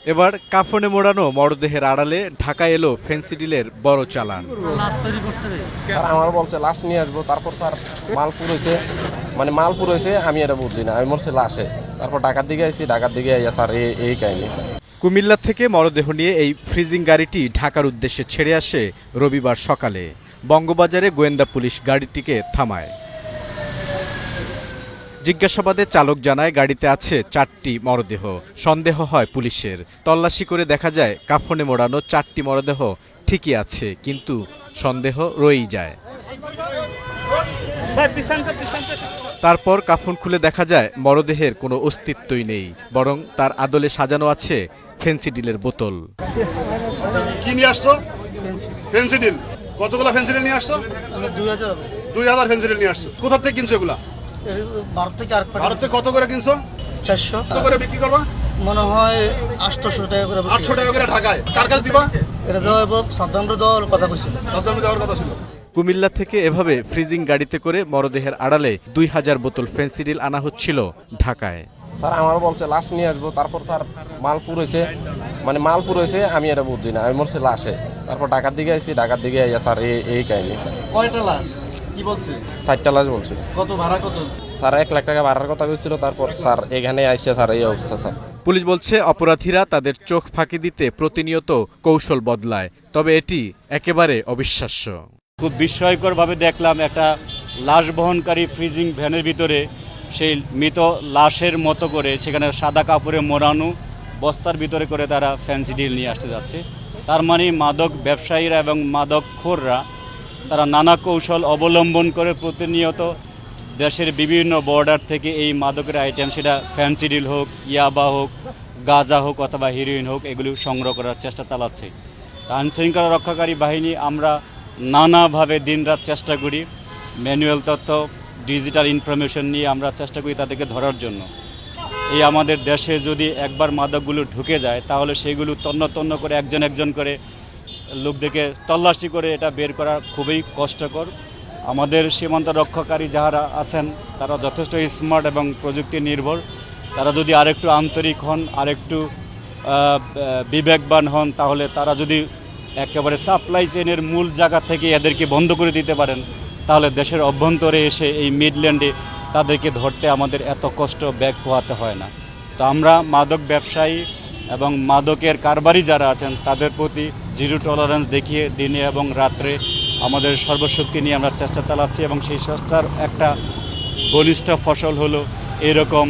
এবার কাফনে মোড়ানো মরদেহের আড়ালে ঢাকা এলো ফেন্সিডিলের বড় চালান। আমার বলছে লাশ নিয়ে আসবো, তারপর তার মালপুর হয়েছে, মানে মালপুর হয়েছে আমি এটা বুঝছি না, আমি মরছি লাশে। তারপর ঢাকার দিকে আইসি, ঢাকার দিকে আইয়া স্যার এই কাহিনী স্যার। কুমিল্লা থেকে মরদেহ নিয়ে এই ফ্রিজিং গাড়িটি ঢাকার উদ্দেশ্যে ছেড়ে আসে রবিবার সকালে। বঙ্গবাজারে গোয়েন্দা পুলিশ গাড়িটিকে থামায়। জিজ্ঞাসাবাদে চালক জানায় গাড়িতে আছে 4টি মরদেহ। সন্দেহ হয় পুলিশের। তল্লাশি করে দেখা যায় কাফনে মোড়ানো 4টি মরদেহ ঠিকই আছে, কিন্তু সন্দেহ রয়েই যায়। তারপর কাফন খুলে দেখা যায় মরদেহের কোনো অস্তিত্বই নেই, বরং তার আদলে সাজানো আছে ফেন্সিডিলের বোতল। কি নিয়ে আসছো? ফেন্সিডিল। কতগুলো ফেন্সিডিল নিয়ে আসছো? 2000 ফেন্সিডিল নিয়ে আসছো। কোথা থেকে কিনছো এগুলা? ভারত থেকে ভারত থেকে কত করে কিনছো? 400। কত করে বিক্রি করবা? মনে হয় 800 টাকা করে। 800 টাকা করে ঢাকায়। কার কাছে দিবা? এটা দেওয়া সাদ্দামরে দেওয়ার কথা কইছিল। সাদ্দামে দেওয়ার কথা ছিল। কুমিল্লা থেকে এভাবে ফ্রিজিং গাড়িতে করে মরদেহের আড়ালে 2000 বোতল ফেন্সিডিল আনা হচ্ছিল ঢাকায়। স্যার আমার বলছে লাশ নিয়ে আসবো, তারপর তার মালপুর হয়েছে, মানে মালপুর হয়েছে আমি এটা বুঝছি না, আমি মরছি লাশে। তারপর ঢাকার দিকে আইসি, ঢাকার দিকে আইয়া স্যার এই কাহিনী স্যার। কয়টা লাশ কি বলছে? 4টা লাশ বলছিল। কত ভাড়া কত? স্যার 1 লাখ টাকা ভাড়ার কথা বলছিল। তারপর স্যার এখানে আইসে স্যার এই অবস্থা স্যার। পুলিশ বলছে অপরাধীরা তাদের চোখ ফাঁকি দিতে প্রতিনিয়ত কৌশল বদলায়, তবে এটি একেবারে অবিশ্বাস্য। খুব বিস্ময়করভাবে দেখলাম একটা লাশ বহনকারী ফ্রিজিং ভ্যানের ভিতরে সেই মৃত লাশের মতো করে সেখানে সাদা কাপড়ে মোড়ানো বস্তার ভিতরে করে তারা ফেন্সিডিল নিয়ে আসতে যাচ্ছে। তার মানে মাদক ব্যবসায়ীরা এবং মাদকখোররা তারা নানা কৌশল অবলম্বন করে প্রতিনিয়ত দেশের বিভিন্ন বর্ডার থেকে এই মাদকের আইটেম, সেটা ফেন্সিডিল হোক, ইয়াবা হোক, গাঁজা হোক অথবা হিরোইন হোক, এগুলো সংগ্রহ করার চেষ্টা চালাচ্ছে। আইনশৃঙ্খলা রক্ষাকারী বাহিনী আমরা নানাভাবে দিনরাত চেষ্টা করি, ম্যানুয়াল তথ্য, ডিজিটাল ইনফরমেশন নিয়ে আমরা চেষ্টা করি তাদেরকে ধরার জন্য। এই আমাদের দেশে যদি একবার মাদকগুলো ঢুকে যায় তাহলে সেগুলো তন্ন তন্ন করে একজন একজন করে লোকদেরকে তল্লাশি করে এটা বের করা খুবই কষ্টকর। আমাদের সীমান্ত রক্ষাকারী যারা আছেন তারা যথেষ্ট স্মার্ট এবং প্রযুক্তি নির্ভর। তারা যদি আরেকটু আন্তরিক হন, আরেকটু বিবেকবান হন, তাহলে তারা যদি একেবারে সাপ্লাই চেইনের মূল জায়গা থেকে এদেরকে বন্ধ করে দিতে পারেন, তাহলে দেশের অভ্যন্তরে এসে এই মিডল্যান্ডে তাদেরকে ধরতে আমাদের এত কষ্ট ব্যাগ পোহাতে হয় না। তো আমরা মাদক ব্যবসায়ী এবং মাদকের কারবারি যারা আছেন তাদের প্রতি জিরো টলারেন্স দেখিয়ে দিনে এবং রাত্রে আমাদের সর্বশক্তি নিয়ে আমরা চেষ্টা চালাচ্ছি, এবং সেই চেষ্টার একটা বলিষ্ঠ ফসল হলো এরকম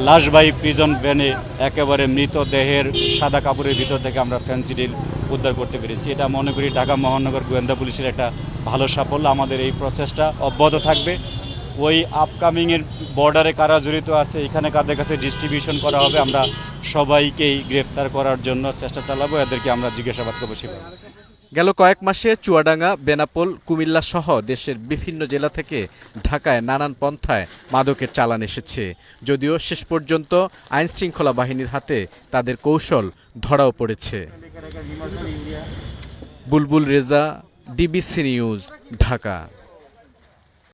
লাশবাহী প্রিজন ভ্যানে একেবারে মৃতদেহের সাদা কাপড়ের ভিতর থেকে আমরা ফেন্সিডিল উদ্ধার করতে পেরেছি। এটা মনে করি ঢাকা মহানগর গোয়েন্দা পুলিশের একটা ভালো সাফল্য। আমাদের এই প্রচেষ্টা অব্যাহত থাকবে। ওই আপকামিংয়ের বর্ডারে কারা জড়িত আছে, এখানে কাদের কাছে ডিস্ট্রিবিউশন করা হবে, আমরা সবাইকেই গ্রেপ্তার করার জন্য চেষ্টা চালাবো। এদেরকে আমরা জিজ্ঞাসাবাদ করবো সেভাবে। গেল কয়েক মাসে চুয়াডাঙ্গা, বেনাপোল, কুমিল্লা সহ দেশের বিভিন্ন জেলা থেকে ঢাকায় নানান পন্থায় মাদকের চালান এসেছে। যদিও শেষ পর্যন্ত আইনশৃঙ্খলা বাহিনীর হাতে তাদের কৌশল ধরাও পড়েছে। বুলবুল রেজা, ডিবিসি নিউজ, ঢাকা।